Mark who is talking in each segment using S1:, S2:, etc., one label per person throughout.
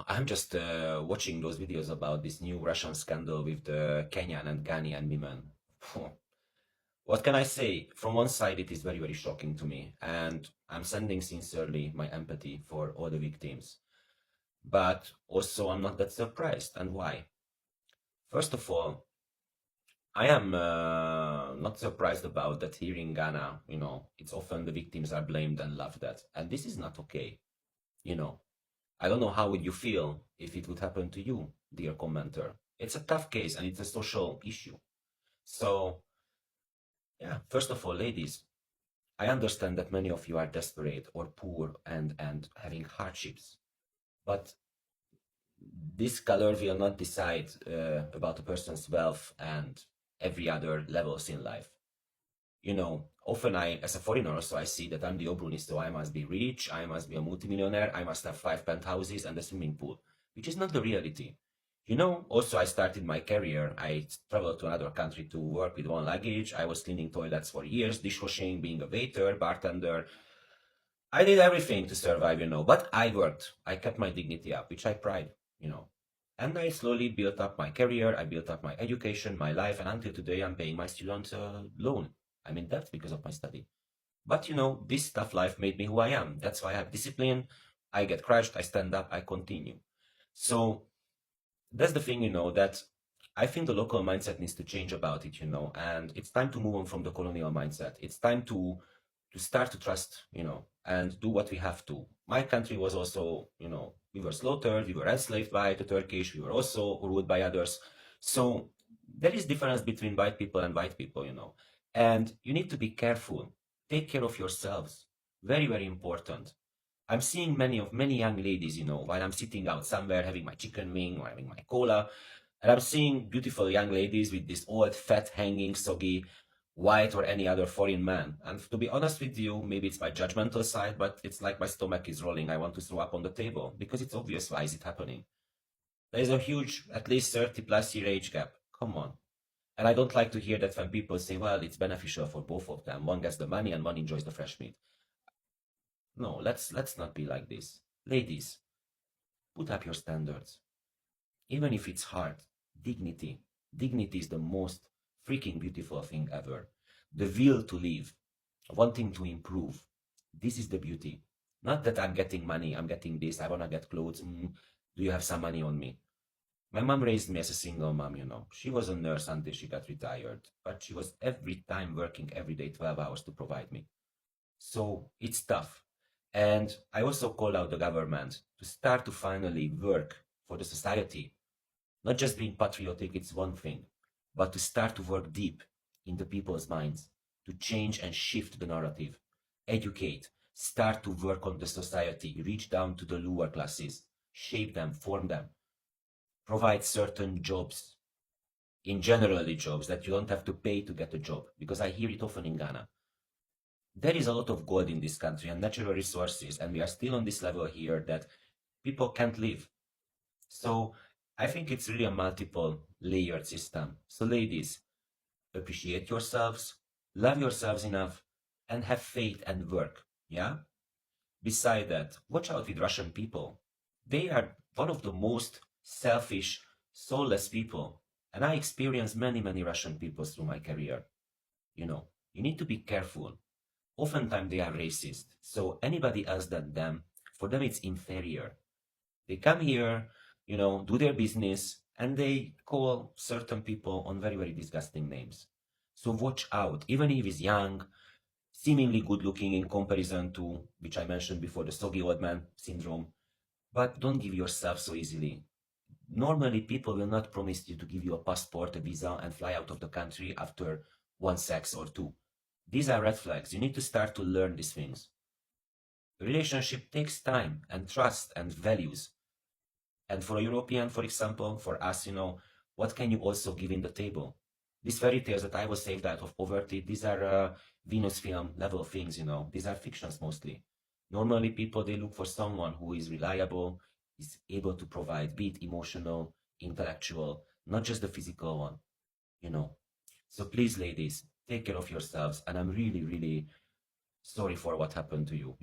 S1: I'm just watching those videos about this new Russian scandal with the Kenyan and Ghanaian women. What can I say? From one side, it is very, very shocking to me, and I'm sending sincerely my empathy for all the victims. But also, I'm not that surprised. And why? First of all, I am not surprised about that here in Ghana. It's often the victims are blamed and laughed at, and this is not okay. You know, I don't know how would you feel if it would happen to you, dear commenter. It's a tough case and it's a social issue. So, yeah, first of all, ladies, I understand that many of you are desperate or poor and having hardships, but this color will not decide about a person's wealth and every other levels in life. Often as a foreigner, also I see that I'm the Obruni, so I must be rich, I must be a multimillionaire, I must have 5 penthouses and a swimming pool, which is not the reality. Also I started my career, I traveled to another country to work with one luggage, I was cleaning toilets for years, dishwashing, being a waiter, bartender. I did everything to survive, but I worked. I kept my dignity up, which I pride, you know. And I slowly built up my career, I built up my education, my life, and until today I'm paying my student loan. I'm in debt because of my study. But this tough life made me who I am. That's why I have discipline. I get crushed, I stand up, I continue. So that's the thing, that I think the local mindset needs to change about it, and it's time to move on from the colonial mindset. It's time to start to trust, and do what we have to. My country was also, we were slaughtered, we were enslaved by the Turkish, we were also ruled by others. So there is difference between white people, and you need to be careful. Take care of yourselves. Very, very important. I'm seeing many young ladies, while I'm sitting out somewhere having my chicken wing or having my cola, and I'm seeing beautiful young ladies with this old, fat, hanging, soggy, white or any other foreign man. And to be honest with you, maybe it's my judgmental side, but it's like my stomach is rolling. I want to throw up on the table because it's obvious why is it happening. There's a huge, at least 30 plus year age gap. Come on. And I don't like to hear that when people say, well, it's beneficial for both of them. One gets the money and one enjoys the fresh meat. No, let's not be like this. Ladies, put up your standards. Even if it's hard, dignity. Dignity is the most freaking beautiful thing ever. The will to live, wanting to improve. This is the beauty. Not that I'm getting money, I'm getting this, I want to get clothes. Do you have some money on me? My mom raised me as a single mom, She was a nurse until she got retired, but she was every time working every day 12 hours to provide me. So it's tough. And I also call out the government to start to finally work for the society. Not just being patriotic, it's one thing, but to start to work deep into people's minds, to change and shift the narrative, educate, start to work on the society, reach down to the lower classes, shape them, form them, provide certain jobs, in generally jobs that you don't have to pay to get a job, because I hear it often in Ghana. There is a lot of gold in this country and natural resources, and we are still on this level here that people can't live. So I think it's really a multiple layered system. So ladies, appreciate yourselves, love yourselves enough, and have faith and work. Yeah? Beside that, watch out with Russian people. They are one of the most selfish, soulless people. And I experienced many, many Russian people through my career. You need to be careful. Oftentimes they are racist. So anybody else than them, for them it's inferior. They come here, do their business, and they call certain people on very, very disgusting names. So watch out. Even if he's young, seemingly good looking in comparison to, which I mentioned before, the soggy old man syndrome. But don't give yourself so easily. Normally, people will not promise you to give you a passport, a visa, and fly out of the country after one sex or two. These are red flags. You need to start to learn these things. Relationship takes time and trust and values. And for a European, for example, for us, what can you also give in the table? These fairy tales that I was saved out of poverty, these are Venus film level things, These are fictions mostly. Normally, people, they look for someone who is reliable, is able to provide, be it emotional, intellectual, not just the physical one, you know. So please, ladies, take care of yourselves. And I'm really, really sorry for what happened to you,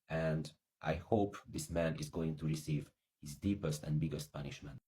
S1: And I hope this man is going to receive his deepest and biggest punishment.